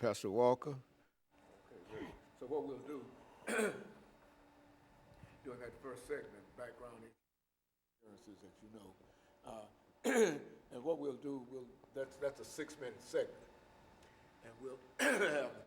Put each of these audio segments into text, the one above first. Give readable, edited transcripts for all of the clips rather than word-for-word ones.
Pastor Walker. Okay, great. So what we'll do, during that first segment, background experiences that you know, and what we'll do, that's a 6-minute segment, and we'll have the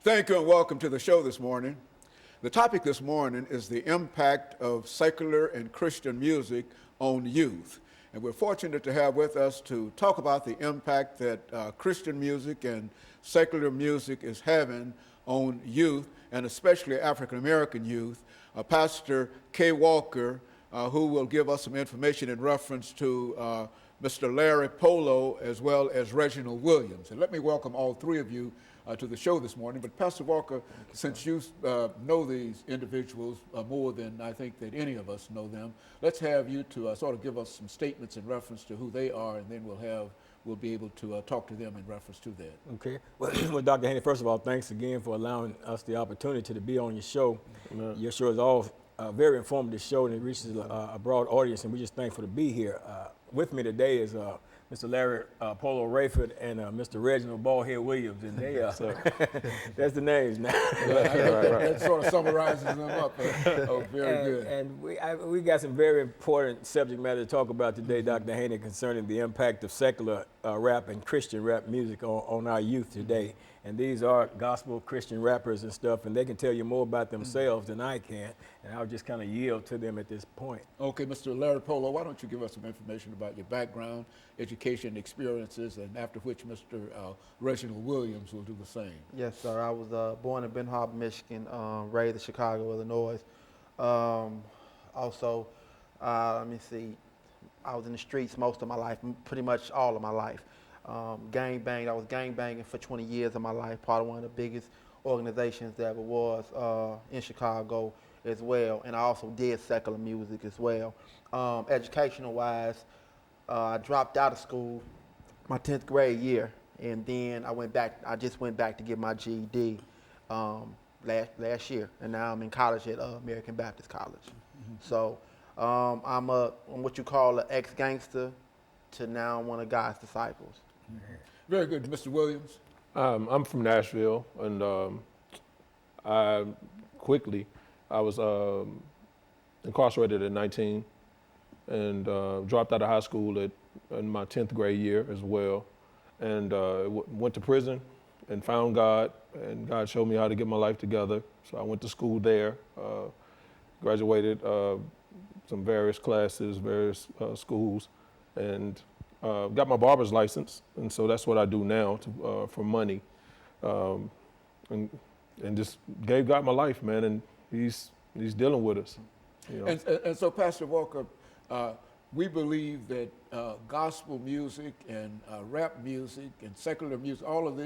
Thank you and welcome to the show this morning. The topic this morning is the impact of secular and Christian music on youth. And we're fortunate to have with us to talk about the impact that Christian music and secular music is having on youth, and especially African American youth, Pastor KWalker, who will give us some information in reference to Mr. Larry Polo as well as Reginald Williams. And let me welcome all three of you to the show this morning. But Pastor Walker, since you know these individuals more than I think that any of us know them, let's have you to sort of give us some statements in reference to who they are, and then we'll be able to talk to them in reference to that. Okay. Well, Dr. Haney, first of all, thanks again for allowing us the opportunity to be on your show. Your show is all a very informative show, and it reaches a broad audience, and we're just thankful to be here. With me today is Mr. Larry Polo Rayford and Mr. Reginald Ballhead Williams, and they that's the names now. That sort of summarizes them up. Oh, very good. And we got some very important subject matter to talk about today, Dr. Haney, concerning the impact of secular rap and Christian rap music on our youth today. And these are gospel Christian rappers and stuff, and they can tell you more about themselves than I can, and I'll just kind of yield to them at this point. Okay, Mr. Larry Polo, why don't you give us some information about your background, education, experiences, and after which Mr. Reginald Williams will do the same. Yes, sir. I was born in Ben Harbor, Michigan, raised in Chicago, Illinois. Also, let me see, I was in the streets most of my life, pretty much all of my life. Gang banged. I was gang banging for 20 years of my life, part of one of the biggest organizations that ever was in Chicago as well. And I also did secular music as well. Educational wise, I dropped out of school my 10th grade year, and then I just went back to get my GED last year, and now I'm in college at American Baptist College. So I'm what you call an ex-gangster to now one of God's disciples. Very good. Mr. Williams? I'm from Nashville, and I was incarcerated at 19 and dropped out of high school in my 10th grade year as well, and went to prison and found God, and God showed me how to get my life together. So I went to school there, graduated some various classes, various schools, and got my barber's license, and so that's what I do now for money, and just gave God my life, man, and He's dealing with us. You know? And so, Pastor Walker, we believe that gospel music and rap music and secular music, all of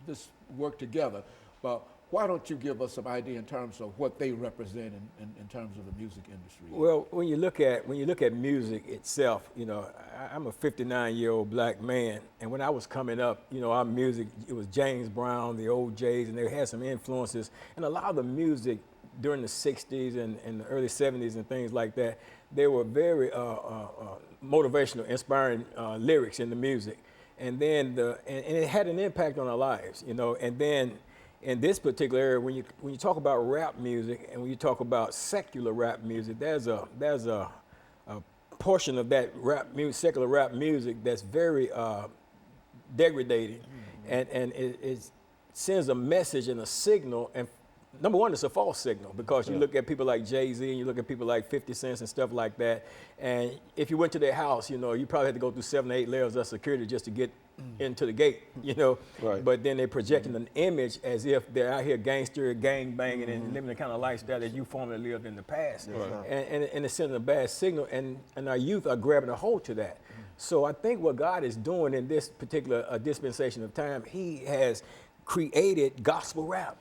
this work together. But why don't you give us some idea in terms of what they represent in terms of the music industry? Well, when you look at music itself, you know, I'm a 59-year-old black man, and when I was coming up, you know, our music, it was James Brown, the OJs, and they had some influences, and a lot of the music during the 60s and the early 70s and things like that, they were very motivational, inspiring lyrics in the music, and then and it had an impact on our lives, you know, and then in this particular area, when you talk about rap music and when you talk about secular rap music, there's a portion of that rap music, secular rap music, that's very degrading, and it sends a message and a signal. And number one, it's a false signal, because you look at people like Jay-Z and you look at people like 50 Cent and stuff like that, and if you went to their house, you know, you probably had to go through 7 or 8 layers of security just to get into the gate, you know. Right. But then they're projecting an image as if they're out here gangster, gang banging, and living the kind of lifestyle that you formerly lived in the past. Right. And it's sending a bad signal, and our youth are grabbing a hold to that. So I think what God is doing in this particular dispensation of time, He has created gospel rap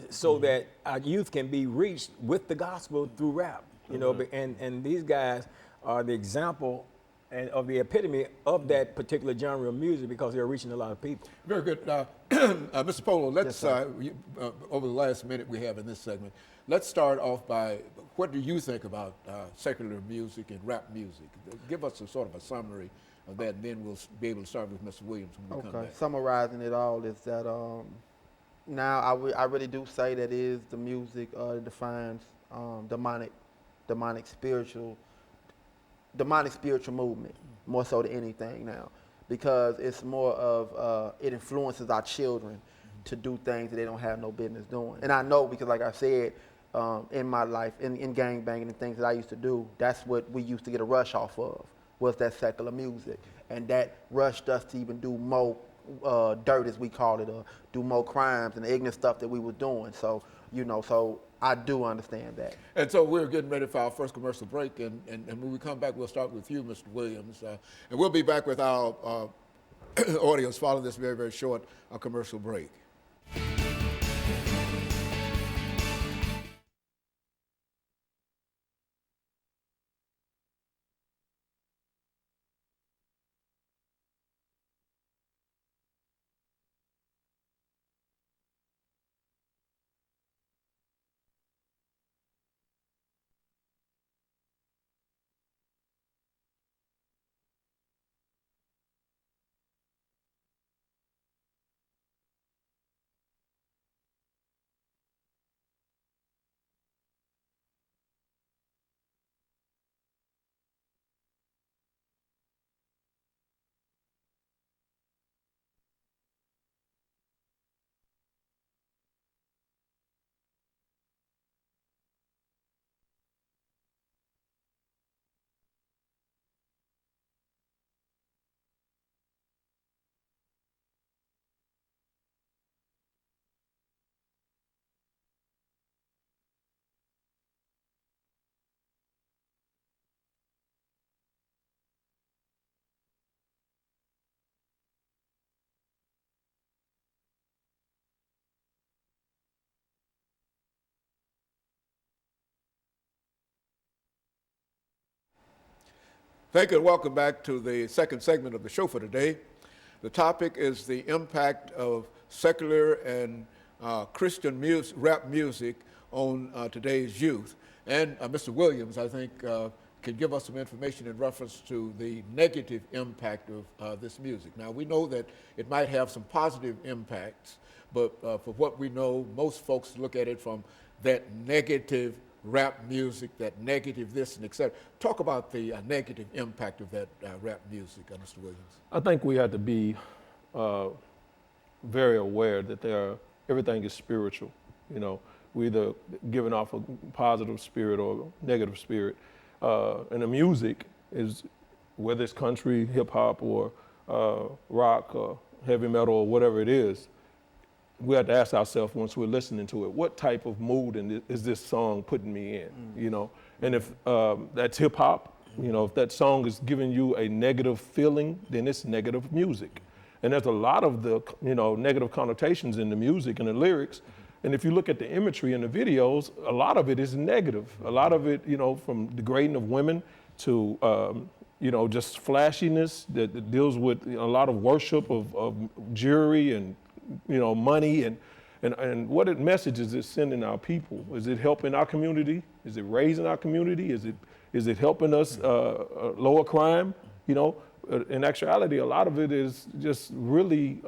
so that our youth can be reached with the gospel through rap, you know. And these guys are the example and of the epitome of that particular genre of music, because they're reaching a lot of people. Very good. Mr. Polo, let's, over the last minute we have in this segment, let's start off by, what do you think about secular music and rap music? Give us a sort of a summary of that, and then we'll be able to start with Mr. Williams when we come back. Summarizing it all is that now I really do say that it is the music that defines demonic spiritual movement, more so than anything now, because it's more of, it influences our children to do things that they don't have no business doing. And I know, because like I said, in my life, in gang banging and things that I used to do, that's what we used to get a rush off of, was that secular music. And that rushed us to even do more dirt, as we call it, or do more crimes and the ignorant stuff that we were doing. So, you know, so I do understand that. And so we're getting ready for our first commercial break, and when we come back, we'll start with you, Mr. Williams, and we'll be back with our audience following this very, very short commercial break. Thank you and welcome back to the second segment of the show for today. The topic is the impact of secular and Christian rap music on today's youth. And Mr. Williams, I think, can give us some information in reference to the negative impact of this music. Now, we know that it might have some positive impacts, but for what we know, most folks look at it from that negative rap music, that negative this and et cetera. Talk about the negative impact of that rap music, Mr. Williams. I think we have to be very aware that everything is spiritual. You know, we're either giving off a positive spirit or a negative spirit. And the music is, whether it's country, hip hop, or rock, or heavy metal, or whatever it is, we have to ask ourselves once we're listening to it, what type of mood is this song putting me in, you know? And if that's hip hop, you know, if that song is giving you a negative feeling, then it's negative music. And there's a lot of the, you know, negative connotations in the music and the lyrics. And if you look at the imagery in the videos, a lot of it is negative. A lot of it, you know, from degrading of women to, you know, just flashiness that deals with a lot of worship of jewelry and, you know, money and what message is it sending our people? Is it helping our community? Is it raising our community? Is it helping us lower crime? You know, in actuality, a lot of it is just really,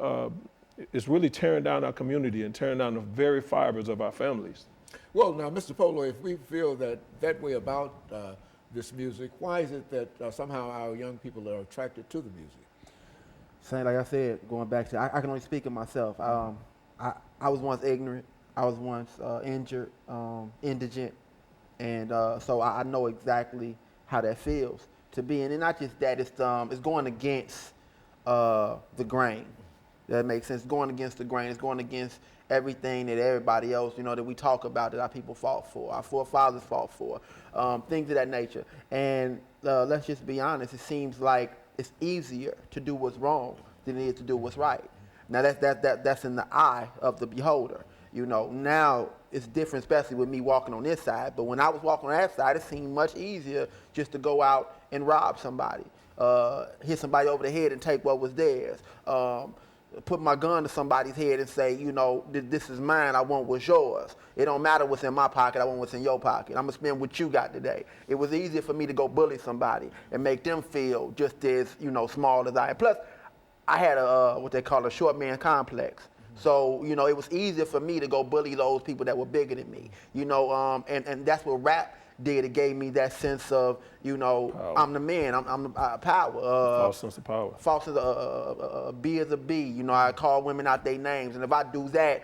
it's really tearing down our community and tearing down the very fibers of our families. Well, now, Mr. Polo, if we feel that way about this music, why is it that somehow our young people are attracted to the music? Saying, like I said, going back to, I can only speak of myself. I was once ignorant. I was once injured, indigent. And so I know exactly how that feels to be. And not just that, it's going against the grain. That makes sense. It's going against the grain. It's going against everything that everybody else, you know, that we talk about, that our people fought for, our forefathers fought for, things of that nature. And let's just be honest, it seems like it's easier to do what's wrong than it is to do what's right. Now that's in the eye of the beholder. You know, now it's different, especially with me walking on this side. But when I was walking on that side, it seemed much easier just to go out and rob somebody, hit somebody over the head and take what was theirs. Put my gun to somebody's head and say, you know, this is mine, I want what's yours. It don't matter what's in my pocket, I want what's in your pocket. I'm gonna spend what you got today. It was easier for me to go bully somebody and make them feel just as, you know, small as I am. Plus, I had what they call a short man complex. So, you know, it was easier for me to go bully those people that were bigger than me. You know, and that's what rap did. It gave me that sense of, you know, power. I'm the man, I'm the power. False sense of power. False sense of B as a B. You know, I call women out their names, and if I do that,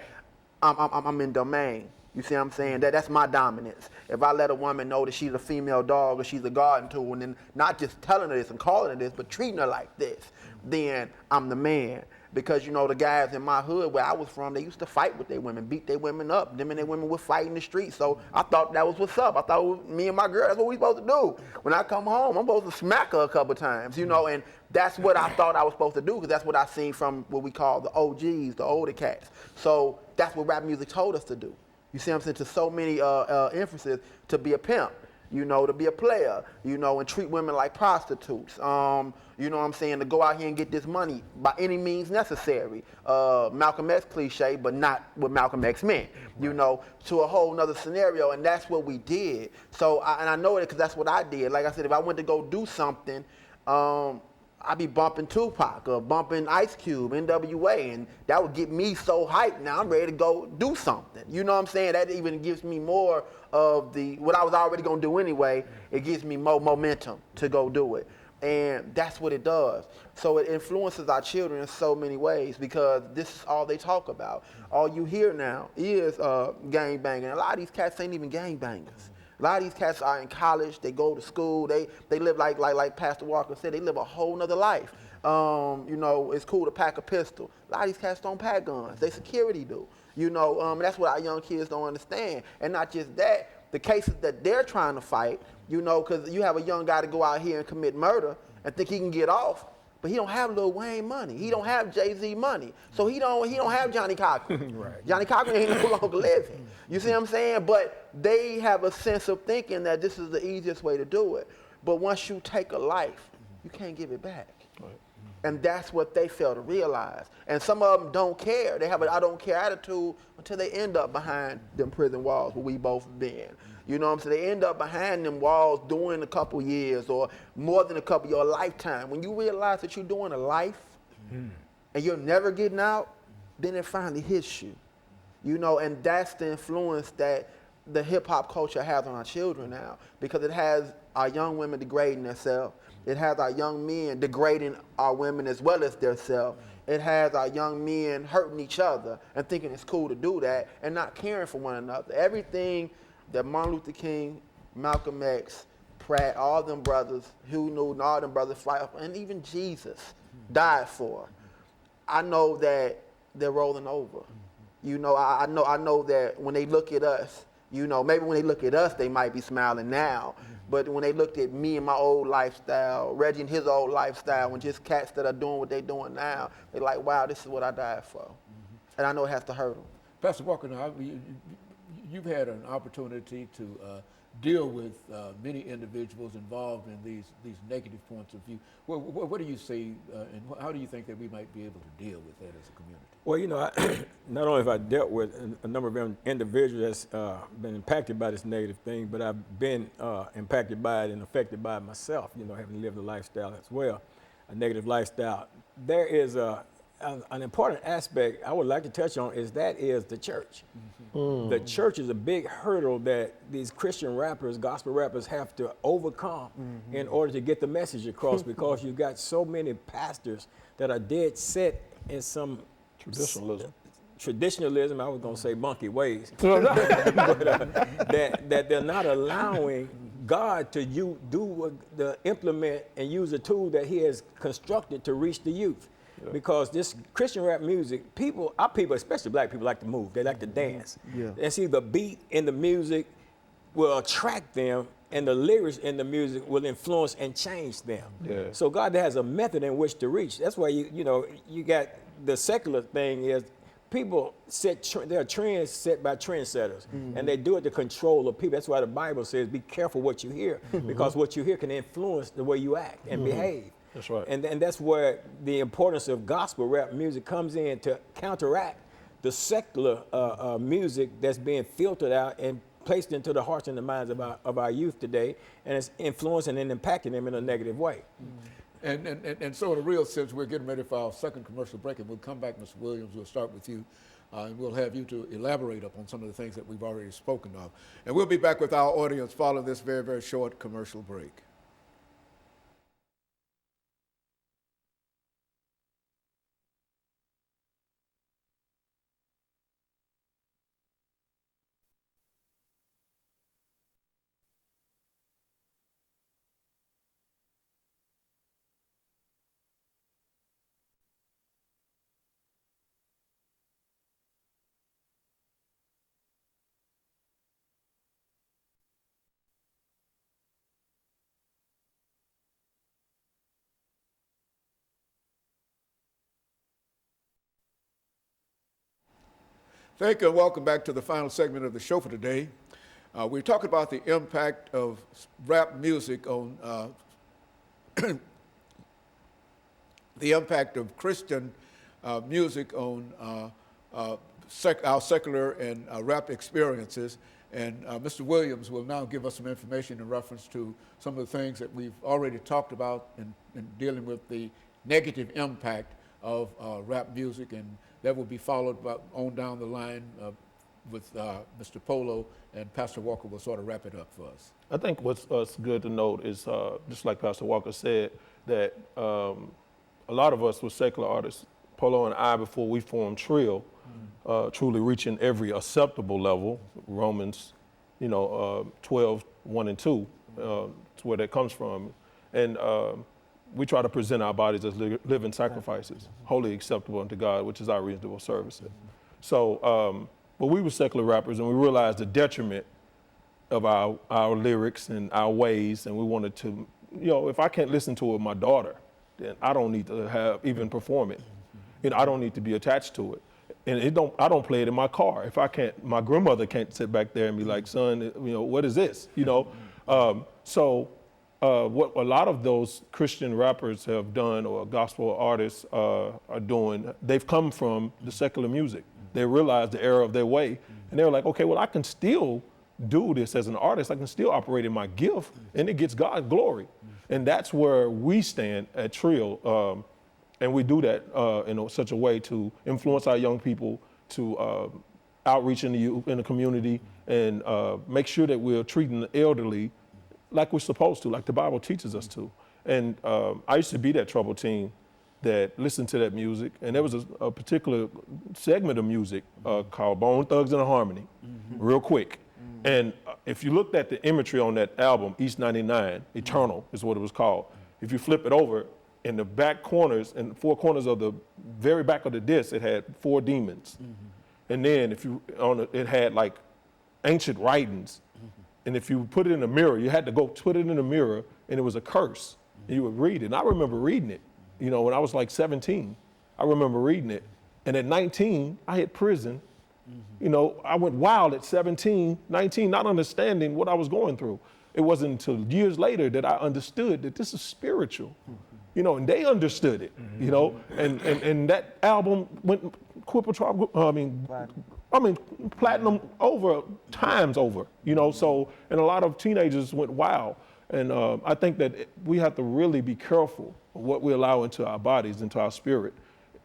I'm in domain. You see what I'm saying? That's my dominance. If I let a woman know that she's a female dog or she's a garden tool, and then not just telling her this and calling her this, but treating her like this, then I'm the man. because you know the guys in my hood where I was from, they used to fight with their women, beat their women up. Them and their women would fight in the street. So I thought that was what's up. I thought it was me and my girl, that's what we supposed to do. When I come home, I'm supposed to smack her a couple times, you know, and that's what I thought I was supposed to do, because that's what I seen from what we call the OGs, the older cats. So that's what rap music told us to do. You see what I'm saying? To so many emphasis, to be a pimp, you know, to be a player, you know, and treat women like prostitutes. You know what I'm saying? To go out here and get this money by any means necessary. Malcolm X cliche, but not what Malcolm X meant, you know, to a whole nother scenario. And that's what we did. So, and I know it because that's what I did. Like I said, if I went to go do something, I'd be bumping Tupac or bumping Ice Cube, NWA, and that would get me so hyped. Now I'm ready to go do something. You know what I'm saying? That even gives me more of what I was already gonna do anyway. It gives me more momentum to go do it. And that's what it does. So it influences our children in so many ways, because this is all they talk about. All you hear now is gang banging. A lot of these cats ain't even gang bangers. A lot of these cats are in college, they go to school, they live like Pastor Walker said, they live a whole nother life. You know, it's cool to pack a pistol. A lot of these cats don't pack guns, they security do. You know, and that's what our young kids don't understand. And not just that, the cases that they're trying to fight, you know, because you have a young guy to go out here and commit murder and think he can get off, but he don't have Lil Wayne money. He don't have Jay-Z money. So he don't have Johnny Cochran. Right. Johnny Cochran ain't no longer living. You see what I'm saying? But they have a sense of thinking that this is the easiest way to do it. But once you take a life, you can't give it back. Right. And that's what they fail to realize. And some of them don't care. They have an I don't care attitude until they end up behind them prison walls where we both been. You know what I'm saying? They end up behind them walls doing a couple years or more than a couple, your lifetime. When you realize that you're doing a life and you're never getting out, then it finally hits you. You know, and that's the influence that the hip hop culture has on our children now, because it has our young women degrading themselves. It has our young men degrading our women as well as themselves. It has our young men hurting each other and thinking it's cool to do that and not caring for one another. Everything that Martin Luther King, Malcolm X, Pratt, all them brothers, Hugh Newton, all them brothers, and even Jesus died for, I know that they're rolling over. You know, I know that when they look at us, you know, maybe when they look at us, they might be smiling now. But when they looked at me and my old lifestyle, Reggie and his old lifestyle, and just cats that are doing what they're doing now, they're like, wow, this is what I died for. And I know it has to hurt them. Pastor Walker, now, you've had an opportunity to deal with many individuals involved in these negative points of view. What do you see, and how do you think that we might be able to deal with that as a community? Well, you know, not only have I dealt with a number of individuals that's been impacted by this negative thing, but I've been impacted by it and affected by it myself, you know, having lived a lifestyle as well, a negative lifestyle. There is an important aspect I would like to touch on is the church. The church is a big hurdle that these Christian rappers, gospel rappers have to overcome in order to get the message across, because you've got so many pastors that are dead set in some traditionalism, I was going to say monkey ways, but, that they're not allowing God to implement and use a tool that he has constructed to reach the youth. Yeah. Because this Christian rap music, our people, especially black people, like to move. They like to dance. Yeah. And see, the beat in the music will attract them, and the lyrics in the music will influence and change them. Yeah. So God has a method in which to reach. That's why you got the secular thing is people there are trends set by trendsetters, and they do it to control the people. That's why the Bible says, be careful what you hear, because what you hear can influence the way you act and behave. That's right. And that's where the importance of gospel rap music comes in, to counteract the secular music that's being filtered out and placed into the hearts and the minds of our youth today, and it's influencing and impacting them in a negative way. And so in a real sense, we're getting ready for our second commercial break, and we'll come back, Mr. Williams. We'll start with you, and we'll have you to elaborate upon some of the things that we've already spoken of. And we'll be back with our audience following this very, very short commercial break. Thank you and welcome back to the final segment of the show for today. We're talking about the impact of rap music on the impact of Christian music on our secular and rap experiences. And Mr. Williams will now give us some information in reference to some of the things that we've already talked about in dealing with the negative impact of rap music, and that will be followed by, on down the line with Mr. Polo, and Pastor Walker will sort of wrap it up for us. I think what's good to note is, just like Pastor Walker said, that a lot of us were secular artists, Polo and I, before we formed Trill, truly reaching every acceptable level, Romans, 12, 1 and 2, to where that comes from. And we try to present our bodies as living sacrifices, wholly acceptable unto God, which is our reasonable service. So, but we were secular rappers, and we realized the detriment of our lyrics and our ways, and we wanted to, if I can't listen to it with my daughter, then I don't need to even perform it. I don't need to be attached to it. And I don't play it in my car. If I can't, my grandmother can't sit back there and be like, son, what is this? So what a lot of those Christian rappers have done, or gospel artists are doing, they've come from the secular music. They realized the error of their way, and they were like, okay, well, I can still do this as an artist. I can still operate in my gift, and it gets God glory. And that's where we stand at Trill. And we do that in such a way to influence our young people, to outreach in the community, and make sure that we're treating the elderly like we're supposed to, like the Bible teaches us to. And I used to be that troubled teen that listened to that music, and there was a particular segment of music called Bone Thugs and Harmony, real quick. And if you looked at the imagery on that album, East 99, Eternal is what it was called. If you flip it over, in the back corners and four corners of the very back of the disc, it had 4 demons. And then it had like ancient writings. And if you put it in a mirror, you had to go put it in a mirror, and it was a curse. And you would read it. And I remember reading it, when I was like 17. I remember reading it. And at 19, I hit prison. I went wild at 17, 19, not understanding what I was going through. It wasn't until years later that I understood that this is spiritual. And they understood it, and that album went platinum times over, so, and a lot of teenagers went wild. And I think that we have to really be careful of what we allow into our bodies, into our spirit,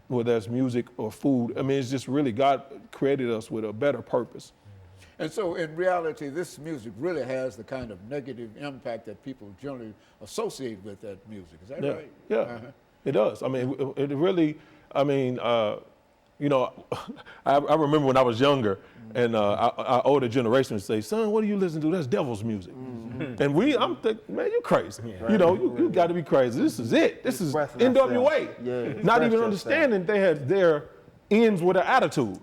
whether that's music or food. It's just really, God created us with a better purpose. And so in reality, this music really has the kind of negative impact that people generally associate with that music. Is that right? Yeah, it does. It really, I remember when I was younger, and our older generation would say, son, what do you listen to? That's devil's music. And I'm thinking, man, you crazy. You got to be crazy. This is it. This is NWA. Yeah. Not even understanding they had their ends with an attitude.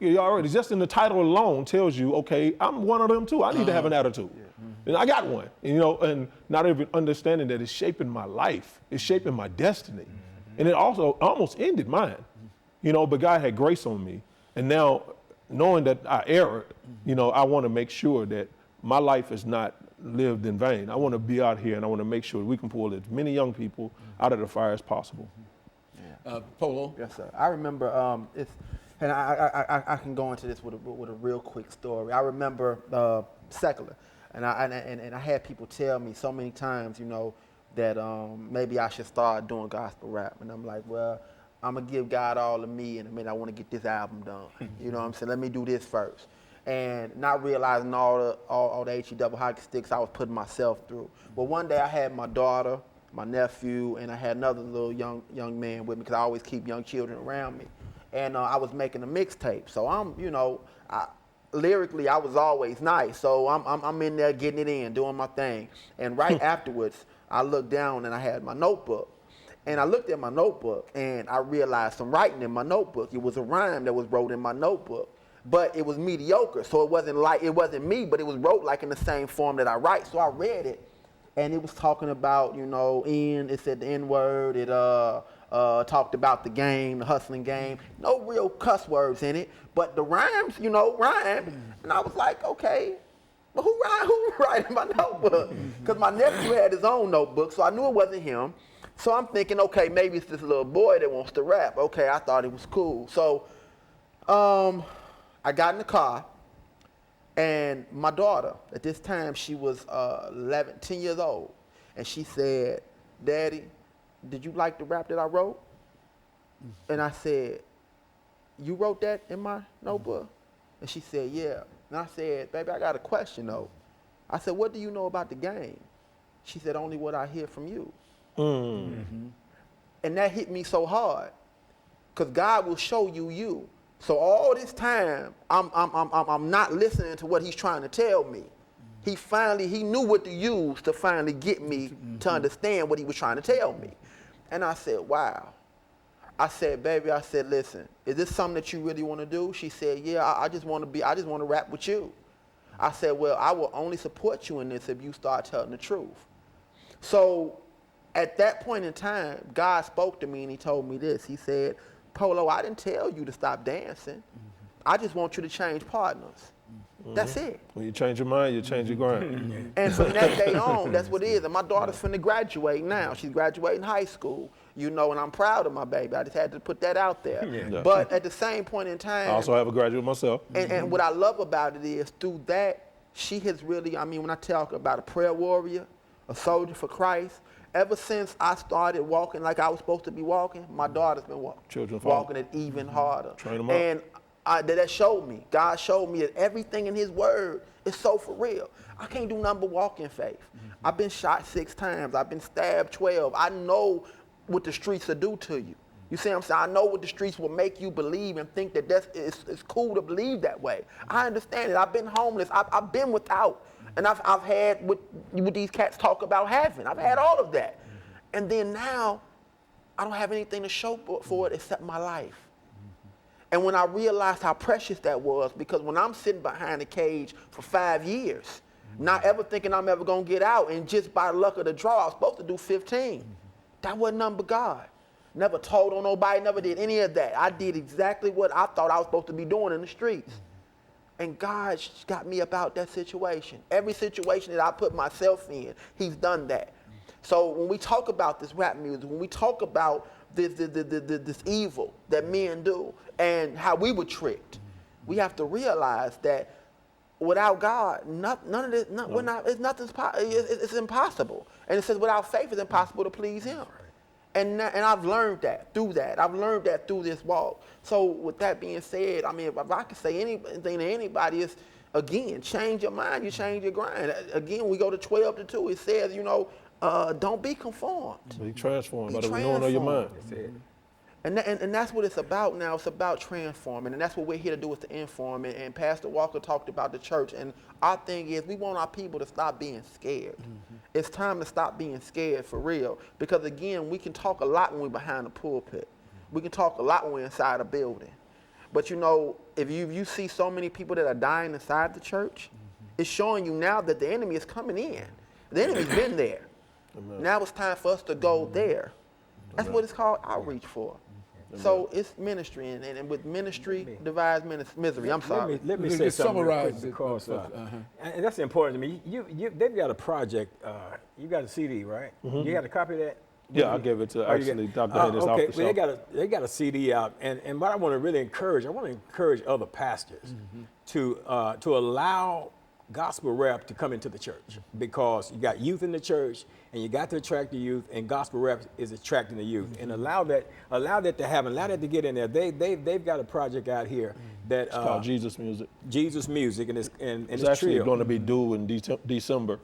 You already, just in the title alone tells you, okay, I'm one of them too. I need to have an attitude. And I got one, and not even understanding that it's shaping my life. It's shaping my destiny. And it also almost ended mine, but God had grace on me. And now, knowing that I erred, I want to make sure that my life is not lived in vain. I want to be out here, and I want to make sure we can pull as many young people out of the fire as possible. Polo? Yes, sir. I remember, and I can go into this with a real quick story. I remember secular, and I had people tell me so many times, that maybe I should start doing gospel rap. And I'm like, well, I'm going to give God all of me, and I want to get this album done. You know what I'm saying? Let me do this first. And not realizing all the HE double hockey sticks I was putting myself through. But one day I had my daughter, my nephew, and I had another little young man with me, because I always keep young children around me. And I was making a mixtape. So I'm, lyrically I was always nice. So I'm in there getting it in, doing my thing. And right afterwards, I looked down and I had my notebook. And I looked at my notebook and I realized some writing in my notebook. It was a rhyme that was wrote in my notebook. But it was mediocre. So it wasn't me, but it was wrote like in the same form that I write. So I read it. and it was talking about, it said the N-word, it talked about the game, the hustling game. No real cuss words in it, but the rhymes, rhymed. And I was like, okay, but who writing my notebook? Because my nephew had his own notebook, so I knew it wasn't him. So I'm thinking, okay, maybe it's this little boy that wants to rap. Okay, I thought it was cool. So I got in the car, and my daughter, at this time, she was 10 years old. And she said, Daddy, did you like the rap that I wrote? And I said, you wrote that in my notebook? And she said, yeah. And I said, baby, I got a question, though. I said, what do you know about the game? She said, only what I hear from you. Mm-hmm. And that hit me so hard, because God will show you you. So all this time, I'm not listening to what he's trying to tell me. He knew what to use to finally get me to understand what he was trying to tell me. And I said, wow. I said, baby, listen, is this something that you really want to do? She said, yeah, I just want to rap with you. I said, well, I will only support you in this if you start telling the truth. So at that point in time, God spoke to me and he told me this. He said, Polo, I didn't tell you to stop dancing. I just want you to change partners. That's it. When you change your mind, you change your grind. And from that day on, that's what it is. And my daughter's finna graduate now. She's graduating high school, and I'm proud of my baby. I just had to put that out there. Yeah. But at the same point in time, I also have a graduate myself. And what I love about it is through that, she has really, when I talk about a prayer warrior, a soldier for Christ, ever since I started walking like I was supposed to be walking, my daughter's been walking it even harder. Train them up. And that showed me. God showed me that everything in his word is so for real. I can't do nothing but walk in faith. I've been shot 6 times. I've been stabbed 12. I know what the streets will do to you. You see what I'm saying? I know what the streets will make you believe and think that it's cool to believe that way. I understand it. I've been homeless. I've been without. And I've had what these cats talk about having. I've had all of that. And then now, I don't have anything to show for it except my life. And when I realized how precious that was, because when I'm sitting behind a cage for 5 years, not ever thinking I'm ever going to get out, and just by luck of the draw, I was supposed to do 15. That wasn't nothing but God. Never told on nobody, never did any of that. I did exactly what I thought I was supposed to be doing in the streets. And God got me about that situation. Every situation that I put myself in, he's done that. So when we talk about this rap music, when we talk about this evil that men do and how we were tricked, we have to realize that without God, none of this, it's impossible. And it says without faith, it's impossible to please him. And I've learned that through that. I've learned that through this walk. So with that being said, if I could say anything to anybody, is again, change your mind, you change your grind. Again, we go to 12:2. It says, don't be conformed. Be transformed by the renewing of your mind. That's it. And that's what it's about now. It's about transforming, and that's what we're here to do, is to inform. And Pastor Walker talked about the church, and our thing is we want our people to stop being scared. It's time to stop being scared for real, because again, we can talk a lot when we're behind the pulpit. We can talk a lot when we're inside a building. But if you see so many people that are dying inside the church, it's showing you now that the enemy is coming in. The enemy's been there. Amen. Now it's time for us to go there. That's what it's called outreach for. So it's ministry, and with ministry divides misery. I'm sorry. Let me say something summarize real quick, because and that's important to me. They've got a project. You got a CD, right? You got a copy of that? Yeah, I gave it to Dr. Hayes off the well, shelf. they got a CD out, and what I want to really encourage, other pastors to allow gospel rap to come into the church, because you got youth in the church, and you got to attract the youth, and gospel rap is attracting the youth, and allow that to get in there. They've got a project out here that It's called Jesus Music. Jesus Music, and It's actually going to be due in December.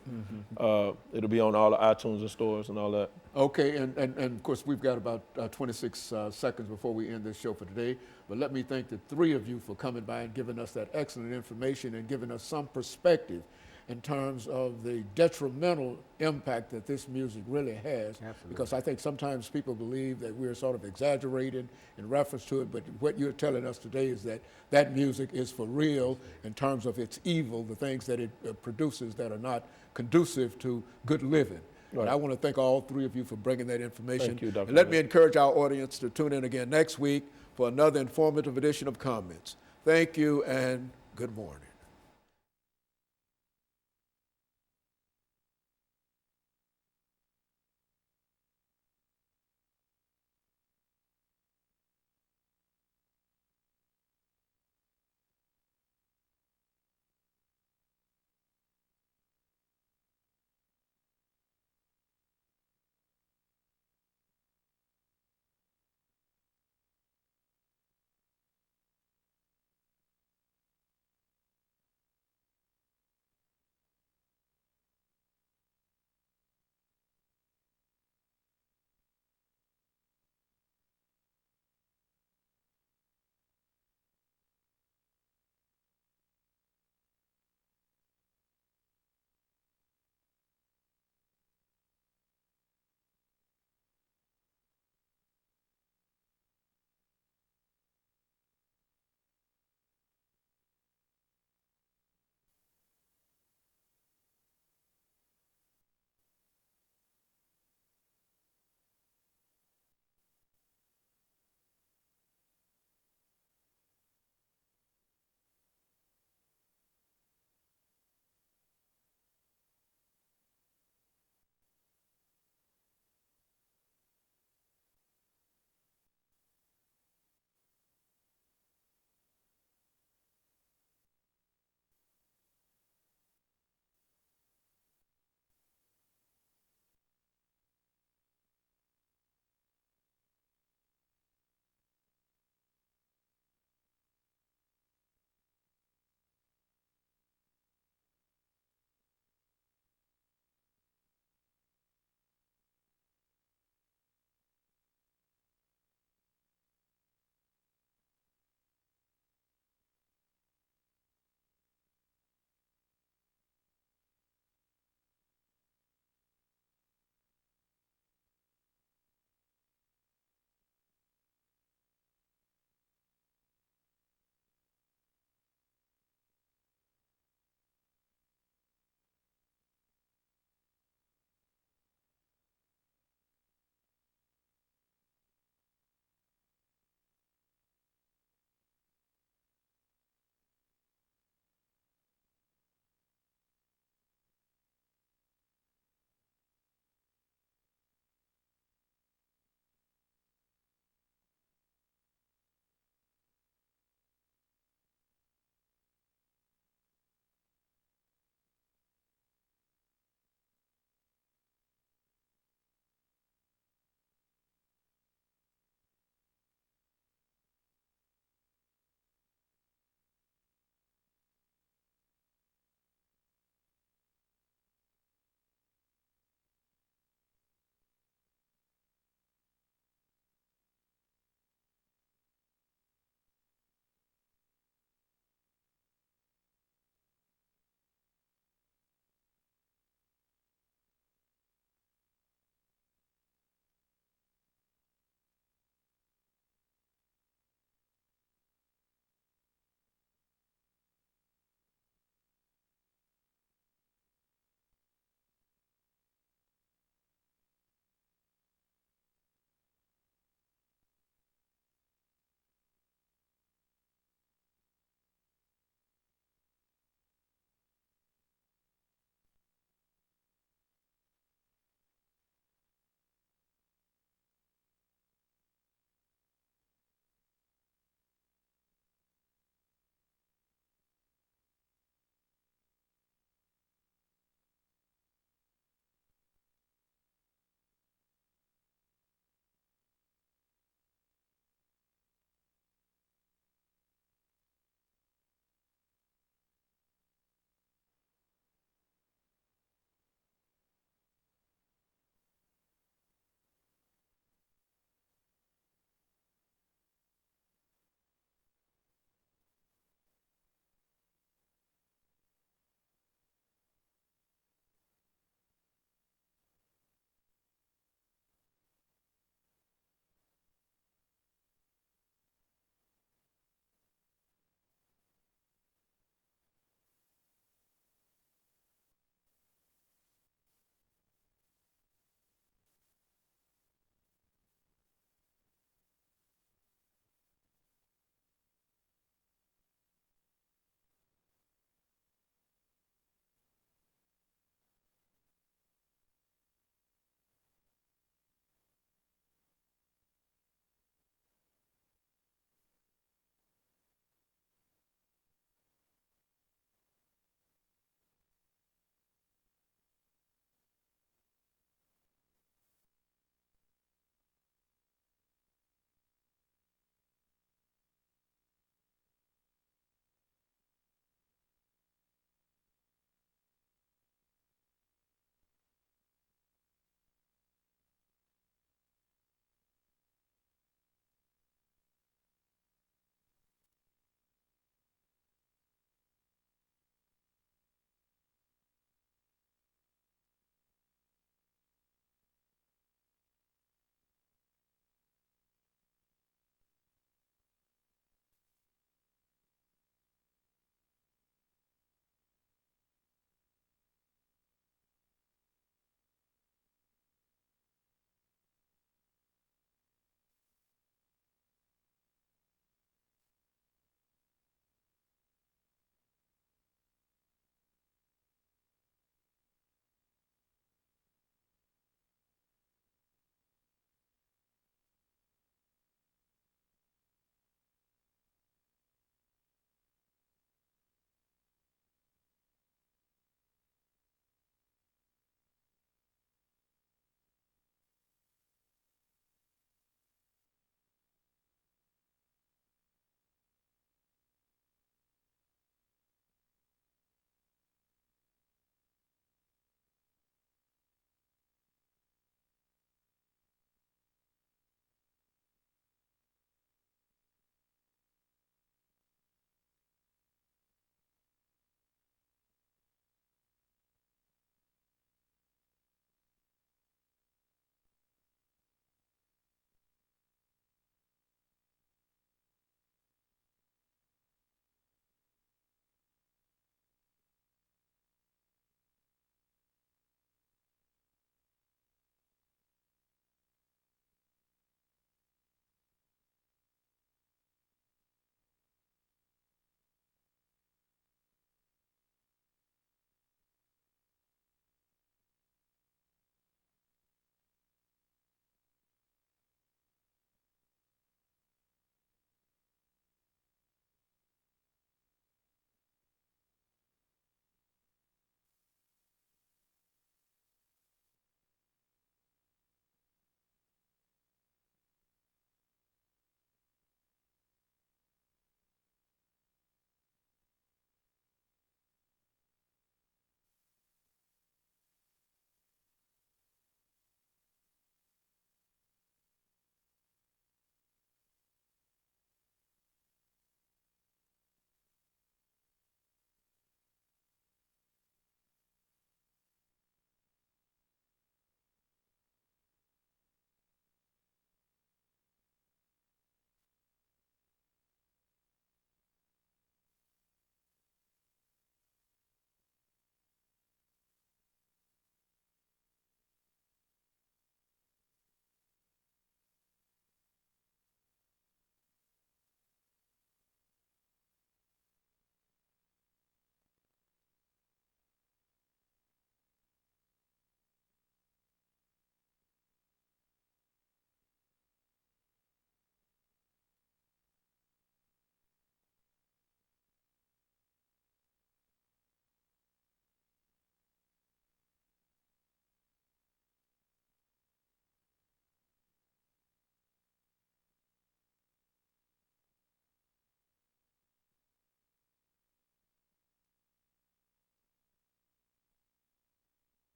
It'll be on all the iTunes and stores and all that. Okay, and of course, we've got about 26 seconds before we end this show for today. But let me thank the 3 of you for coming by and giving us that excellent information and giving us some perspective in terms of the detrimental impact that this music really has. Absolutely. Because I think sometimes people believe that we're sort of exaggerating in reference to it, but what you're telling us today is that that music is for real in terms of its evil, the things that it produces that are not conducive to good living. Right. And I want to thank all three of you for bringing that information. Thank you, Dr. And let me Bennett. encourage our audience to tune in again next week for another informative edition of Comments. Thank you and good morning.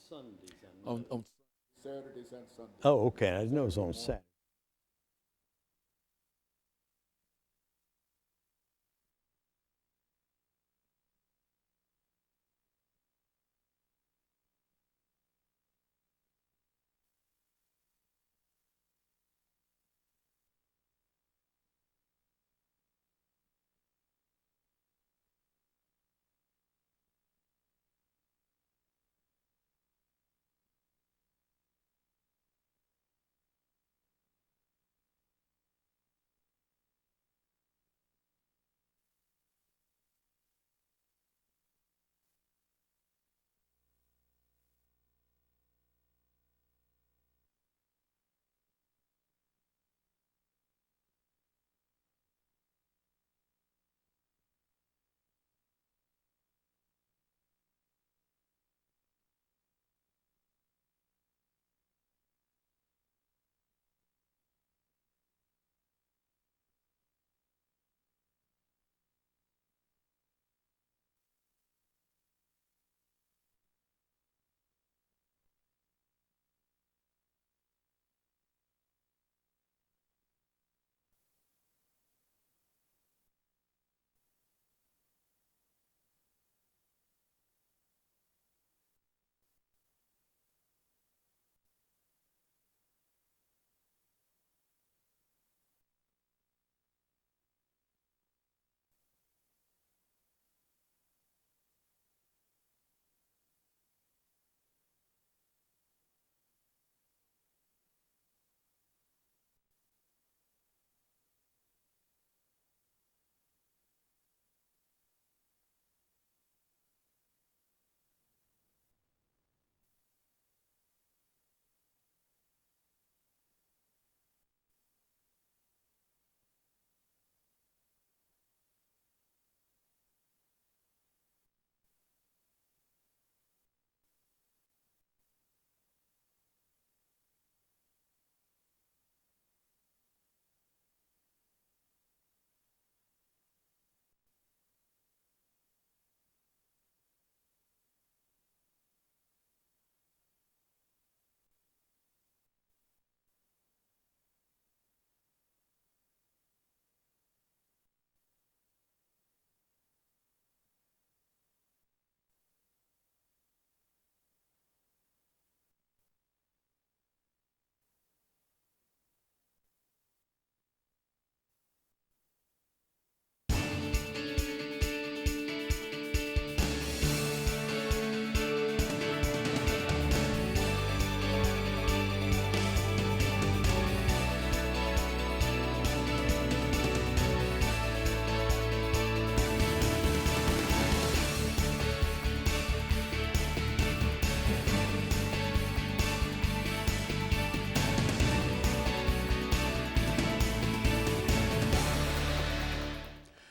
Sundays, I know. On Saturdays and Sundays. Oh, okay, I didn't know it was on Saturday.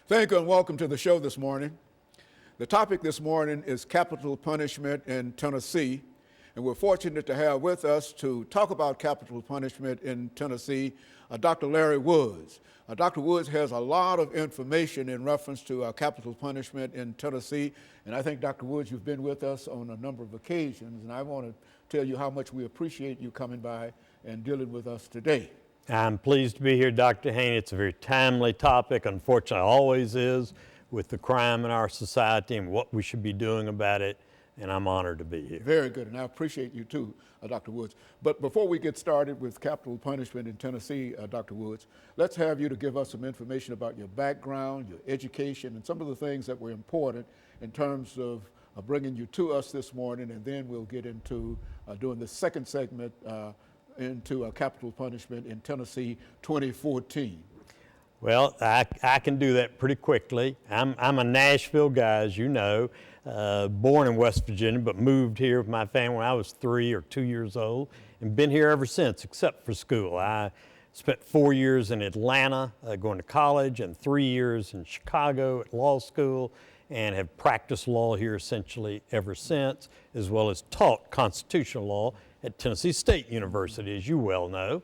Thank you and welcome to the show this morning. The topic this morning is capital punishment in Tennessee, and we're fortunate to have with us to talk about capital punishment in Tennessee, Dr. Larry Woods. Dr. Woods has a lot of information in reference to capital punishment in Tennessee, and I think, Dr. Woods, you've been with us on a number of occasions, and I want to tell you how much we appreciate you coming by and dealing with us today. I'm pleased to be here, Dr. Haney. It's a very timely topic, unfortunately always is, with the crime in our society and what we should be doing about it, and I'm honored to be here. Very good, and I appreciate you too, Dr. Woods. But before we get started with capital punishment in Tennessee, Dr. Woods, let's have you to give us some information about your background, your education, and some of the things that were important in terms of bringing you to us this morning, and then we'll get into doing the second segment into capital punishment in Tennessee 2014. Well, I can do that pretty quickly. I'm a Nashville guy, as you know, born in West Virginia, but moved here with my family when I was 3 or 2 years old, and been here ever since, except for school. I spent 4 years in Atlanta going to college, and 3 years in Chicago at law school, and have practiced law here essentially ever since, as well as taught constitutional law at Tennessee State University, as you well know.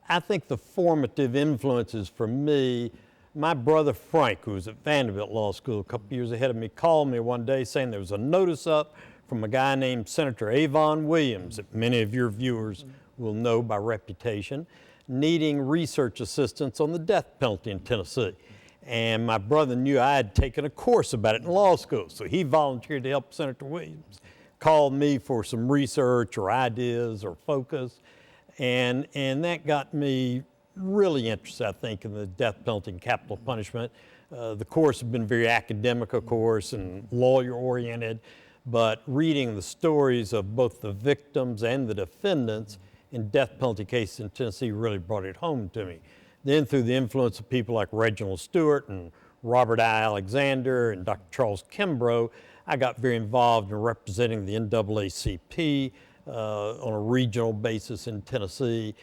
I think the formative influences for me, my brother Frank, who was at Vanderbilt Law School a couple years ahead of me, called me one day saying there was a notice up from a guy named Senator Avon Williams, that many of your viewers will know by reputation, needing research assistance on the death penalty in Tennessee. And my brother knew I had taken a course about it in law school, so he volunteered to help Senator Williams, called me for some research or ideas or focus, and that got me really interested, I think, in the death penalty and capital punishment. The course had been very academic, of course, and lawyer-oriented, but reading the stories of both the victims and the defendants in death penalty cases in Tennessee really brought it home to me. Then through the influence of people like Reginald Stewart and Robert I. Alexander and Dr. Charles Kimbrough, I got very involved in representing the NAACP on a regional basis in Tennessee,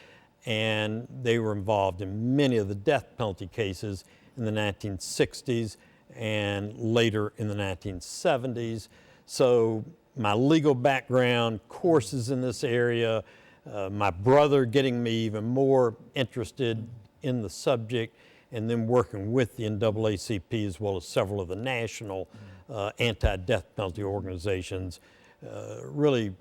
and they were involved in many of the death penalty cases in the 1960s and later in the 1970s. So my legal background, courses in this area, my brother getting me even more interested in the subject, and then working with the NAACP as well as several of the national anti-death penalty organizations really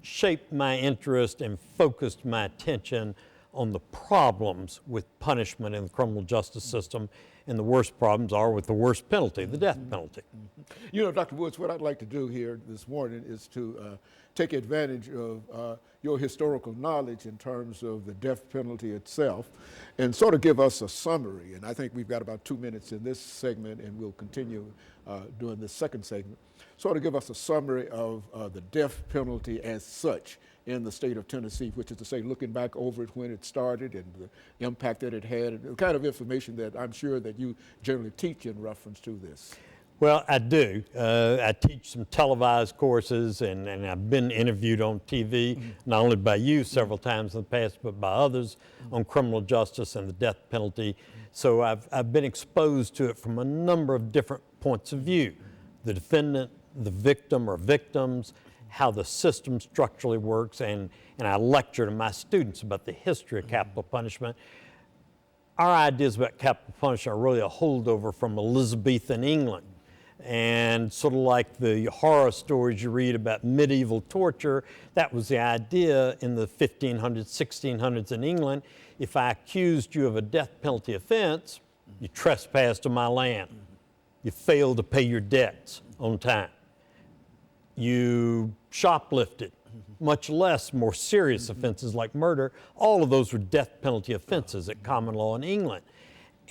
shaped my interest and focused my attention on the problems with punishment in the criminal justice system, and the worst problems are with the worst penalty, the death penalty. You know, Dr. Woods, what I'd like to do here this morning is to take advantage of your historical knowledge in terms of the death penalty itself and sort of give us a summary. And I think we've got about 2 minutes in this segment, and we'll continue during the second segment. Sort of give us a summary of the death penalty as such in the state of Tennessee, which is to say, looking back over it when it started and the impact that it had, the kind of information that I'm sure that you generally teach in reference to this. Well, I do. I teach some televised courses, and I've been interviewed on TV, not only by you several times in the past, but by others on criminal justice and the death penalty. So I've been exposed to it from a number of different points of view. The defendant, the victim or victims, how the system structurally works, and I lecture to my students about the history of capital punishment. Our ideas about capital punishment are really a holdover from Elizabethan England. And sort of like the horror stories you read about medieval torture, that was the idea in the 1500s, 1600s in England. If I accused you of a death penalty offense, you trespassed on my land. You failed to pay your debts on time. You shoplifted, much less more serious offenses like murder. All of those were death penalty offenses at common law in England.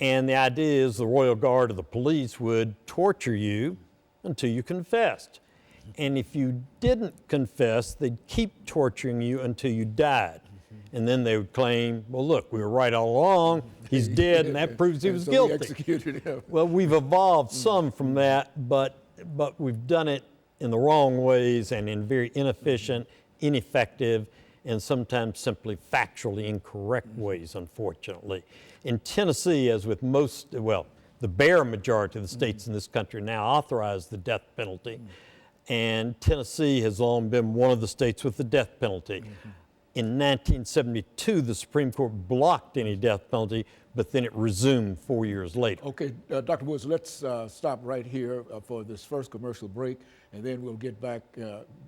And the idea is the royal guard or the police would torture you until you confessed. And if you didn't confess, they'd keep torturing you until you died. And then they would claim, well, look, we were right all along. He's dead, and that proves he was so guilty. We executed him. Well, we've evolved some from that, but we've done it in the wrong ways and in very inefficient, ineffective, and sometimes simply factually incorrect ways, unfortunately. In Tennessee, as with most, well, the bare majority of the states in this country now authorize the death penalty, and Tennessee has long been one of the states with the death penalty. In 1972, the Supreme Court blocked any death penalty, but then it resumed 4 years later. Okay, Dr. Woods, let's stop right here for this first commercial break, and then we'll get back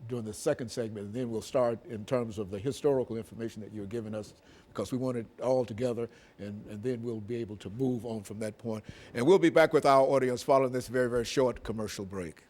during the second segment, and then we'll start in terms of the historical information that you're giving us, because we want it all together, and then we'll be able to move on from that point. And we'll be back with our audience following this very, very short commercial break.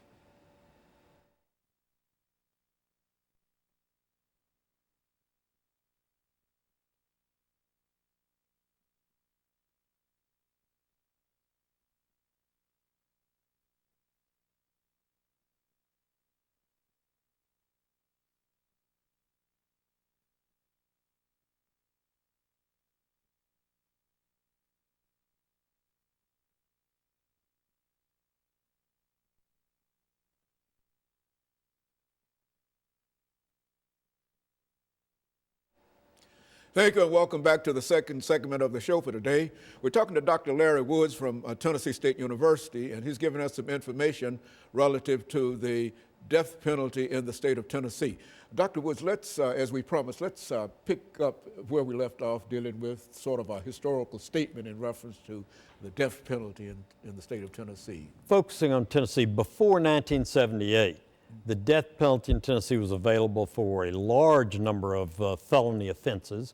Thank you, and welcome back to the second segment of the show for today. We're talking to Dr. Larry Woods from Tennessee State University, and he's giving us some information relative to the death penalty in the state of Tennessee. Dr. Woods, let's, as we promised, let's pick up where we left off, dealing with sort of a historical statement in reference to the death penalty in the state of Tennessee. Focusing on Tennessee, before 1978, The death penalty in Tennessee was available for a large number of felony offenses,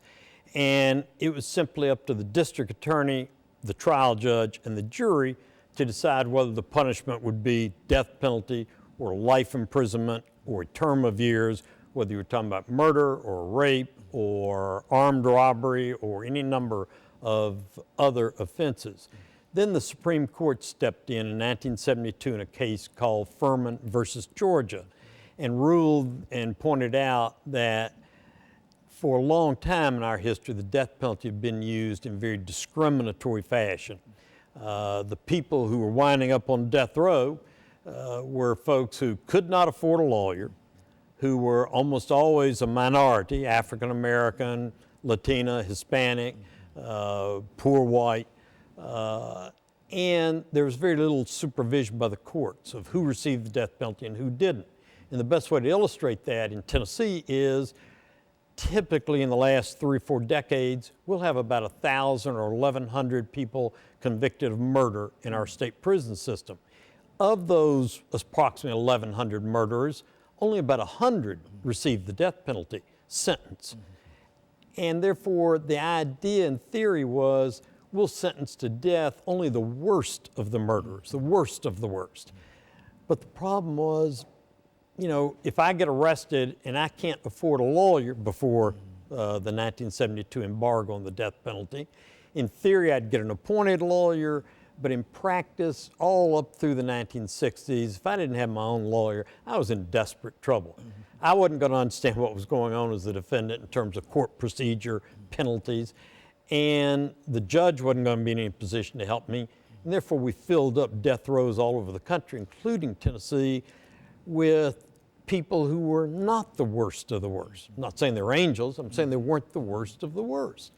and it was simply up to the district attorney, the trial judge, and the jury to decide whether the punishment would be death penalty or life imprisonment or a term of years, whether you were talking about murder or rape or armed robbery or any number of other offenses. Then the Supreme Court stepped in 1972 in a case called Furman versus Georgia and ruled and pointed out that for a long time in our history, the death penalty had been used in very discriminatory fashion. The people who were winding up on death row were folks who could not afford a lawyer, who were almost always a minority, African American, Latina, Hispanic, poor white, and there was very little supervision by the courts of who received the death penalty and who didn't. And the best way to illustrate that in Tennessee is typically in the last 3 or 4 decades, we'll have about 1,000 or 1,100 people convicted of murder in our state prison system. Of those approximately 1,100 murderers, only about 100 received the death penalty sentence. And therefore, the idea in theory was we'll sentence to death only the worst of the murderers, the worst of the worst. But the problem was, you know, if I get arrested and I can't afford a lawyer before the 1972 embargo on the death penalty, in theory I'd get an appointed lawyer, but in practice, all up through the 1960s, if I didn't have my own lawyer, I was in desperate trouble. I wasn't going to understand what was going on as the defendant in terms of court procedure, penalties, and the judge wasn't going to be in any position to help me. And therefore, we filled up death rows all over the country, including Tennessee, with people who were not the worst of the worst. I'm not saying they were angels, I'm saying they weren't the worst of the worst.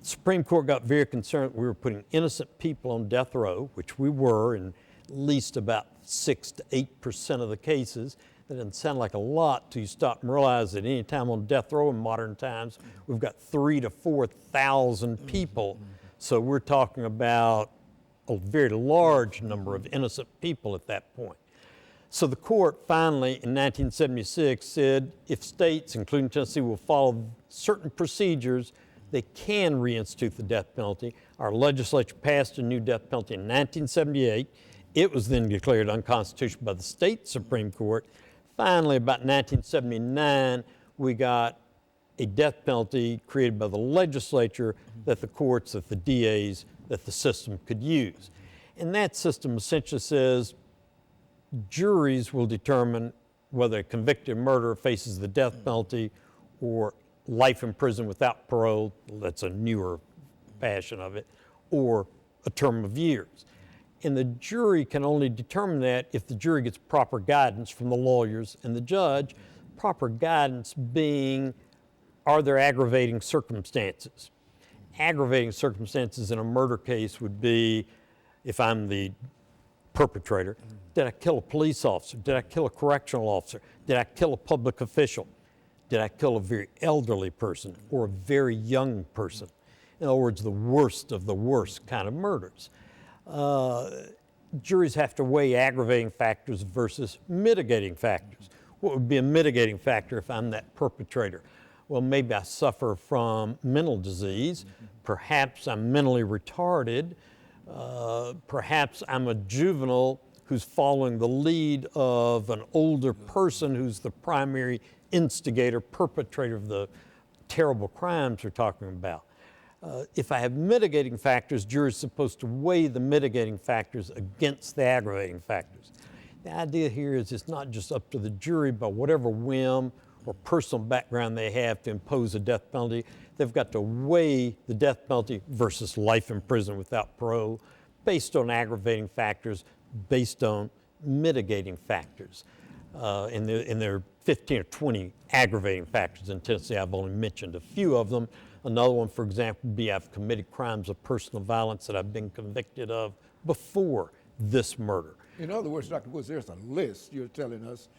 The Supreme Court got very concerned we were putting innocent people on death row, which we were in at least about 6 to 8% of the cases. That doesn't sound like a lot till you stop and realize that any time on death row in modern times, we've got 3,000 to 4,000 people. So we're talking about a very large number of innocent people at that point. So the court finally in 1976 said if states, including Tennessee, will follow certain procedures, they can reinstitute the death penalty. Our legislature passed a new death penalty in 1978. It was then declared unconstitutional by the state Supreme Court. Finally, about 1979, we got a death penalty created by the legislature that the courts, that the DAs, that the system could use. And that system essentially says juries will determine whether a convicted murderer faces the death penalty or life in prison without parole, that's a newer fashion of it, or a term of years. And the jury can only determine that if the jury gets proper guidance from the lawyers and the judge, proper guidance being, are there aggravating circumstances? Aggravating circumstances in a murder case would be, if I'm the perpetrator, did I kill a police officer? Did I kill a correctional officer? Did I kill a public official? Did I kill a very elderly person or a very young person? In other words, the worst of the worst kind of murders. Juries have to weigh aggravating factors versus mitigating factors. What would be a mitigating factor if I'm that perpetrator? Well, maybe I suffer from mental disease. Perhaps I'm mentally retarded. Perhaps I'm a juvenile who's following the lead of an older person who's the primary instigator, perpetrator of the terrible crimes we're talking about. If I have mitigating factors, juries are supposed to weigh the mitigating factors against the aggravating factors. The idea here is it's not just up to the jury by whatever whim or personal background they have to impose a death penalty. They've got to weigh the death penalty versus life in prison without parole based on aggravating factors, based on mitigating factors. And there are 15 or 20 aggravating factors in Tennessee. I've only mentioned a few of them. Another one, for example, would be I've committed crimes of personal violence that I've been convicted of before this murder. In other words, Dr. Woods, there's a list you're telling us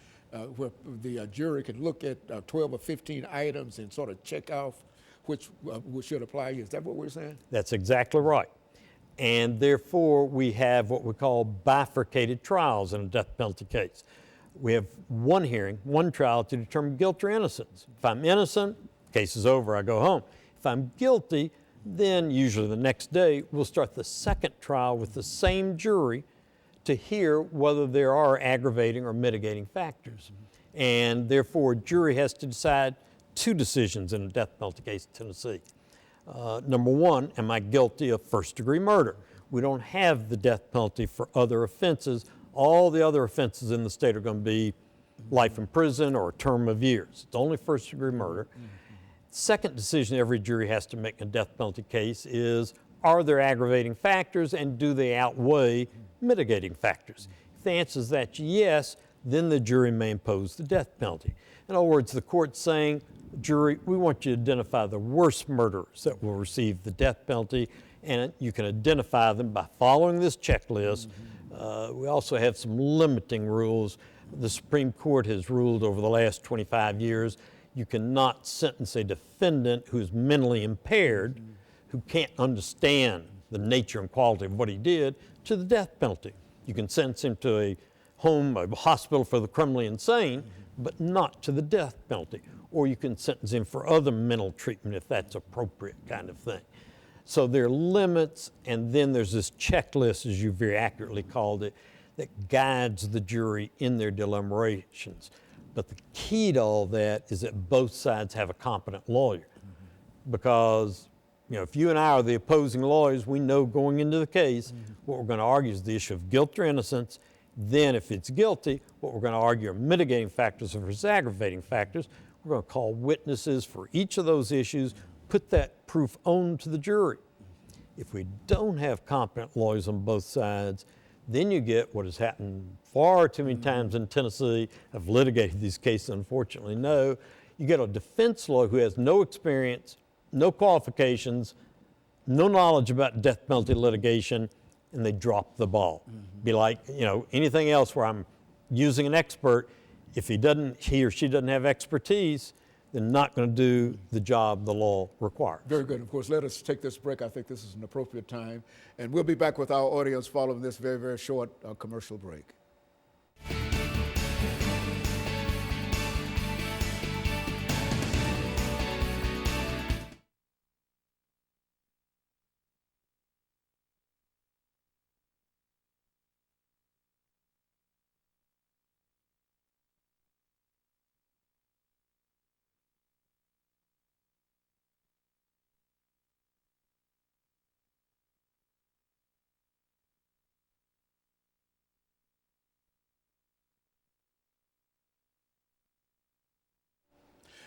where the jury can look at 12 or 15 items and sort of check off which should apply. Is that what we're saying? That's exactly right. And therefore, we have what we call bifurcated trials in a death penalty case. We have one hearing, one trial to determine guilt or innocence. If I'm innocent, case is over, I go home. If I'm guilty, then usually the next day we'll start the second trial with the same jury to hear whether there are aggravating or mitigating factors. And therefore, a jury has to decide two decisions in a death penalty case in Tennessee. Number one, am I guilty of first-degree murder? We don't have the death penalty for other offenses. All the other offenses in the state are going to be life in prison or a term of years. It's only first-degree murder. Second decision every jury has to make in a death penalty case is, are there aggravating factors and do they outweigh mitigating factors? If the answer is that yes, then the jury may impose the death penalty. In other words, the court's saying, jury, we want you to identify the worst murderers that will receive the death penalty, and you can identify them by following this checklist. We also have some limiting rules. The Supreme Court has ruled over the last 25 years you cannot sentence a defendant who's mentally impaired, who can't understand the nature and quality of what he did, to the death penalty. You can sentence him to a home, a hospital for the criminally insane, but not to the death penalty. Or you can sentence him for other mental treatment if that's appropriate kind of thing. So there are limits, and then there's this checklist, as you very accurately called it, that guides the jury in their deliberations. But the key to all that is that both sides have a competent lawyer. Because, you know, if you and I are the opposing lawyers, we know going into the case, what we're going to argue is the issue of guilt or innocence. Then if it's guilty, what we're going to argue are mitigating factors versus aggravating factors. We're going to call witnesses for each of those issues, put that proof on to the jury. If we don't have competent lawyers on both sides, then you get what has happened far too many times in Tennessee. I've litigated these cases, unfortunately, no. You get a defense lawyer who has no experience, no qualifications, no knowledge about death penalty litigation, and they drop the ball. Be like, you know, anything else where I'm using an expert, if he or she doesn't have expertise, they're not going to do the job the law requires. Very good. Of course, let us take this break. I think this is an appropriate time. And we'll be back with our audience following this very, very short commercial break.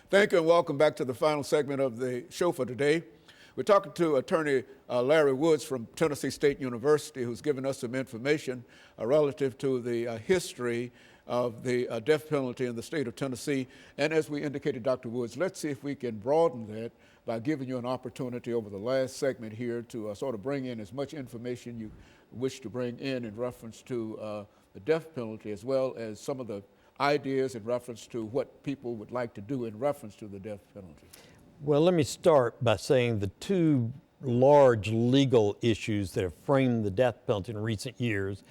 Thank you and welcome back to the final segment of the show for today. We're talking to attorney Larry Woods from Tennessee State University, who's given us some information relative to the history of the death penalty in the state of Tennessee. And as we indicated, Dr. Woods, let's see if we can broaden that by giving you an opportunity over the last segment here to sort of bring in as much information you wish to bring in reference to the death penalty, as well as some of the ideas in reference to what people would like to do in reference to the death penalty. Well, let me start by saying the two large legal issues that have framed the death penalty in recent years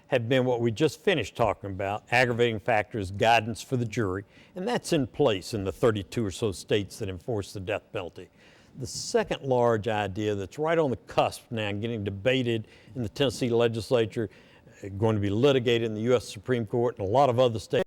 have been what we just finished talking about, aggravating factors, guidance for the jury, and that's in place in the 32 or so states that enforce the death penalty. The second large idea that's right on the cusp now, getting debated in the Tennessee legislature, going to be litigated in the U.S. Supreme Court and a lot of other states,